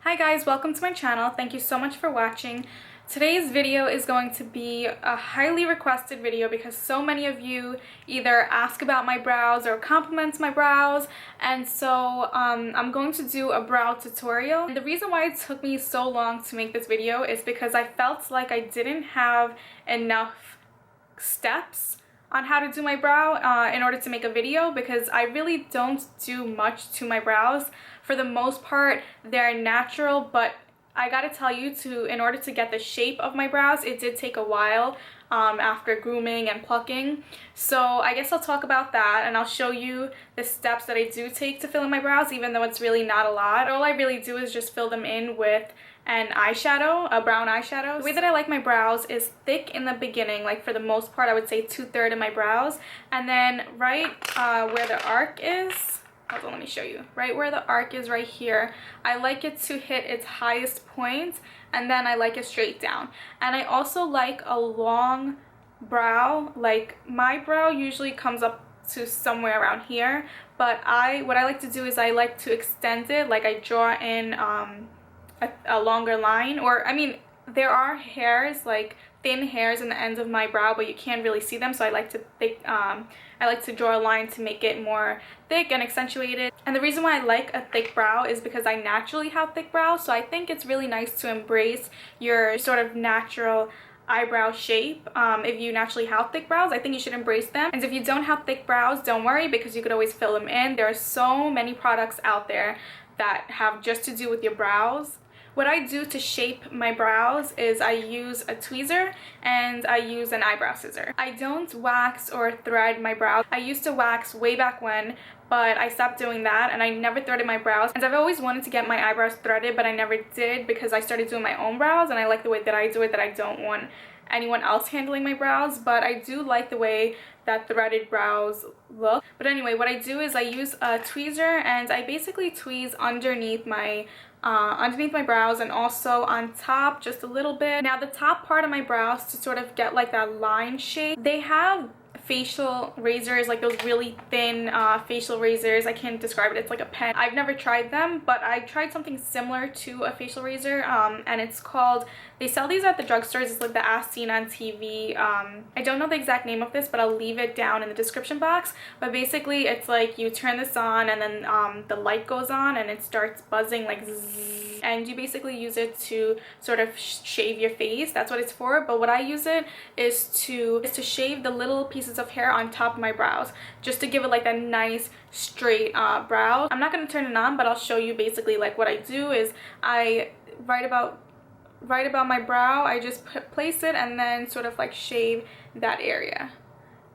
Hi guys, welcome to my channel. Thank you so much for watching. Today's video is going to be a highly requested video because so many of you either ask about my brows or compliment my brows, and so I'm going to do a brow tutorial. And the reason why it took me so long to make this video is because I felt like I didn't have enough steps on how to do my brow in order to make a video, because I really don't do much to my brows. For the most part, they're natural, but I gotta tell you, in order to get the shape of my brows, it did take a while after grooming and plucking. So I guess I'll talk about that, and I'll show you the steps that I do take to fill in my brows, even though it's really not a lot. All I really do is just fill them in with an eyeshadow, a brown eyeshadow. The way that I like my brows is thick in the beginning, like for the most part I would say 2/3 of my brows, and then right where the arc is, hold on, let me show you. Right where the arc is, right here, I like it to hit its highest point, and then I like it straight down. And I also like a long brow. Like my brow usually comes up to somewhere around here, but what I like to do is I like to extend it, like I draw in a longer line, or I mean there are hairs, like thin hairs in the ends of my brow, but you can't really see them, so I like to draw a line to make it more thick and accentuated. And the reason why I like a thick brow is because I naturally have thick brows, so I think it's really nice to embrace your sort of natural eyebrow shape. If you naturally have thick brows, I think you should embrace them. And if you don't have thick brows, don't worry, because you could always fill them in. There are so many products out there that have just to do with your brows. What I do to shape my brows is I use a tweezer and I use an eyebrow scissor. I don't wax or thread my brows. I used to wax way back when, but I stopped doing that, and I never threaded my brows. And I've always wanted to get my eyebrows threaded, but I never did because I started doing my own brows, and I like the way that I do it, that I don't want anyone else handling my brows. But I do like the way that threaded brows look. But anyway, what I do is I use a tweezer, and I basically tweeze underneath my brows, and also on top just a little bit. Now the top part of my brows, to sort of get like that line shape, they have facial razors, like those really thin facial razors. I can't describe it, it's like a pen. I've never tried them, but I tried something similar to a facial razor, and it's called, they sell these at the drugstores, it's like the As Seen on TV. I don't know the exact name of this, but I'll leave it down in the description box. But basically it's like you turn this on, and then the light goes on and it starts buzzing like zzz, and you basically use it to sort of shave your face. That's what it's for. But what I use it is to shave the little pieces of hair on top of my brows, just to give it like a nice straight brow. I'm not going to turn it on, but I'll show you basically like what I do is I right about my brow, I just place it and then sort of like shave that area.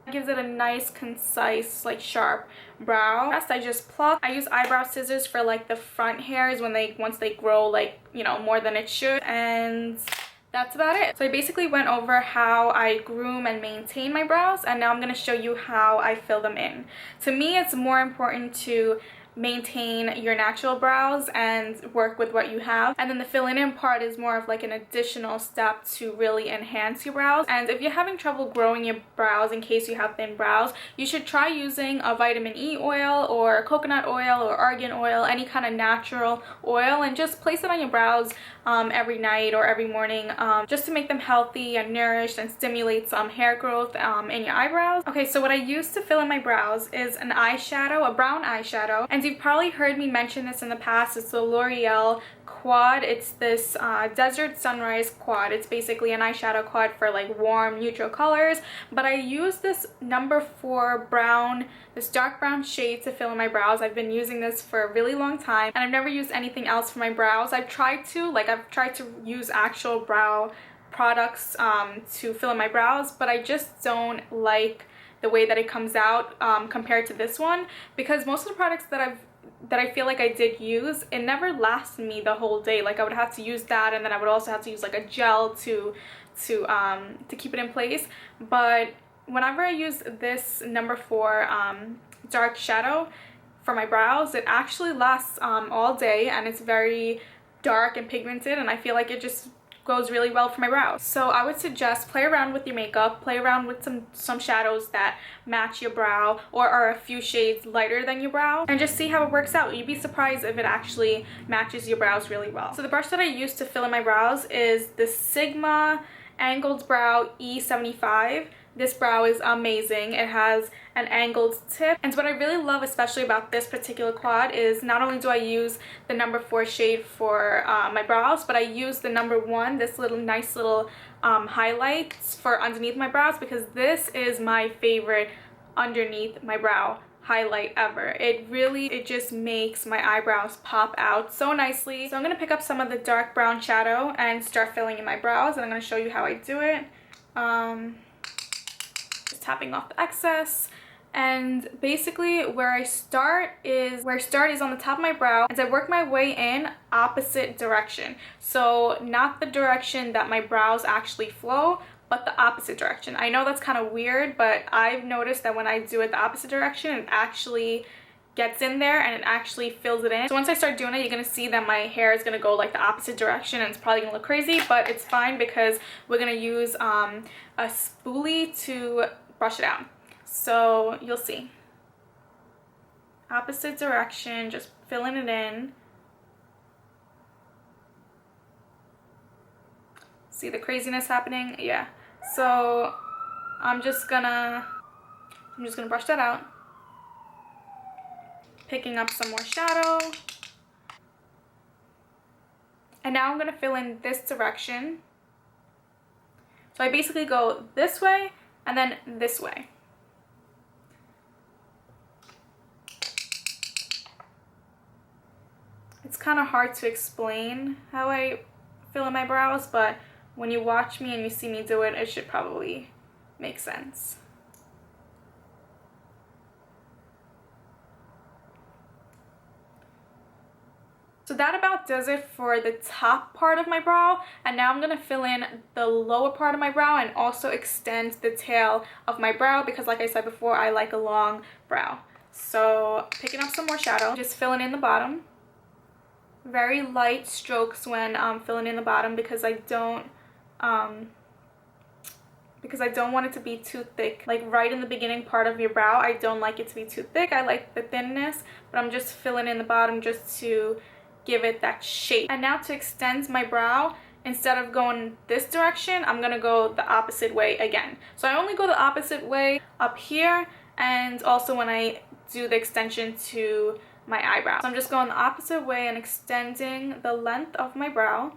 It gives it a nice, concise, like sharp brow. Next, I just pluck. I use eyebrow scissors for like the front hairs once they grow, like, you know, more than it should, and that's about it. So I basically went over how I groom and maintain my brows, and now I'm going to show you how I fill them in. To me, it's more important to maintain your natural brows and work with what you have, and then the filling in part is more of like an additional step to really enhance your brows. And if you're having trouble growing your brows, in case you have thin brows, you should try using a vitamin E oil or coconut oil or argan oil, any kind of natural oil, and just place it on your brows every night or every morning, just to make them healthy and nourished and stimulate some hair growth in your eyebrows. Okay, so what I use to fill in my brows is an eyeshadow, a brown eyeshadow, and you've probably heard me mention this in the past. It's the L'Oreal quad. It's this Desert Sunrise quad. It's basically an eyeshadow quad for like warm neutral colors, but I use this number 4 brown, this dark brown shade to fill in my brows. I've been using this for a really long time, and I've never used anything else for my brows. I've tried to use actual brow products to fill in my brows, but I just don't like the way that it comes out compared to this one, because most of the products that I feel like I did use, it never lasted me the whole day. Like I would have to use that, and then I would also have to use like a gel to keep it in place. But whenever I use this number 4 dark shadow for my brows, it actually lasts all day, and it's very dark and pigmented, and I feel like it just goes really well for my brows. So I would suggest play around with your makeup, play around with some shadows that match your brow or are a few shades lighter than your brow, and just see how it works out. You'd be surprised if it actually matches your brows really well. So the brush that I use to fill in my brows is the Sigma Angled Brow E75. This brow is amazing. It has an angled tip, and what I really love especially about this particular quad is not only do I use the number 4 shade for my brows, but I use the number 1, this nice little highlights for underneath my brows, because this is my favorite underneath my brow highlight ever. It just makes my eyebrows pop out so nicely. So I'm going to pick up some of the dark brown shadow and start filling in my brows, and I'm going to show you how I do it. Just tapping off the excess, and basically where I start is on the top of my brow, and I work my way in opposite direction. So not the direction that my brows actually flow, but the opposite direction. I know that's kind of weird, but I've noticed that when I do it the opposite direction, it actually gets in there and it actually fills it in. So once I start doing it, you're gonna see that my hair is gonna go like the opposite direction, and it's probably gonna look crazy, but it's fine because we're gonna use a spoolie to brush it out. So you'll see. Opposite direction, just filling it in. See the craziness happening? Yeah. So I'm just gonna brush that out. Picking up some more shadow. And now I'm gonna fill in this direction. So I basically go this way and then this way. It's kind of hard to explain how I fill in my brows, but when you watch me and you see me do it, it should probably make sense. So that about does it for the top part of my brow, and now I'm going to fill in the lower part of my brow and also extend the tail of my brow, because like I said before, I like a long brow. So picking up some more shadow, just filling in the bottom. Very light strokes when filling in the bottom, because I don't want it to be too thick. Like right in the beginning part of your brow, I don't like it to be too thick. I like the thinness, but I'm just filling in the bottom just to give it that shape. And now to extend my brow, instead of going this direction, I'm gonna go the opposite way again. So I only go the opposite way up here, and also when I do the extension to my eyebrow. So I'm just going the opposite way and extending the length of my brow.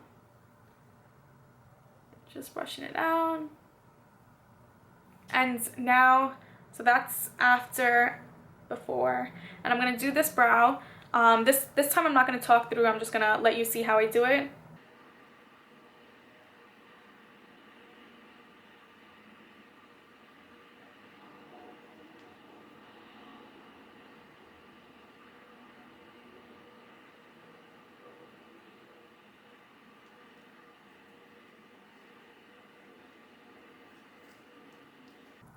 Just brushing it out. And now, so that's after, before, and I'm gonna do this brow. This time I'm not gonna talk through, I'm just gonna let you see how I do it.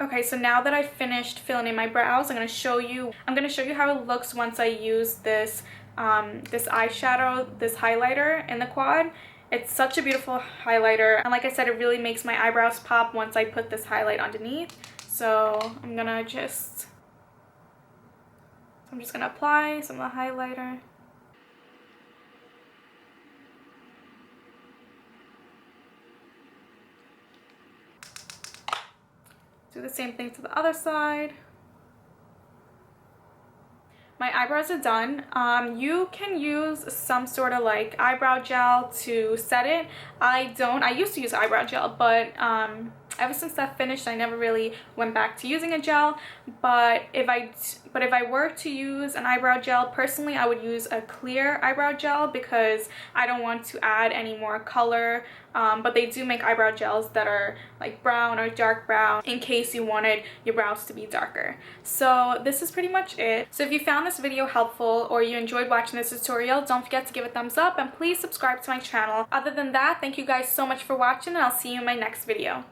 Okay, so now that I've finished filling in my brows, I'm gonna show you how it looks once I use this this eyeshadow, this highlighter in the quad. It's such a beautiful highlighter, and like I said, it really makes my eyebrows pop once I put this highlight underneath. So I'm just gonna apply some of the highlighter. Do the same thing to the other side. My eyebrows are done. You can use some sort of like eyebrow gel to set it. I used to use eyebrow gel, but ever since that finished, I never really went back to using a gel. But if I were to use an eyebrow gel, personally, I would use a clear eyebrow gel because I don't want to add any more color. But they do make eyebrow gels that are like brown or dark brown in case you wanted your brows to be darker. So this is pretty much it. So if you found this video helpful or you enjoyed watching this tutorial, don't forget to give it a thumbs up and please subscribe to my channel. Other than that, thank you guys so much for watching, and I'll see you in my next video.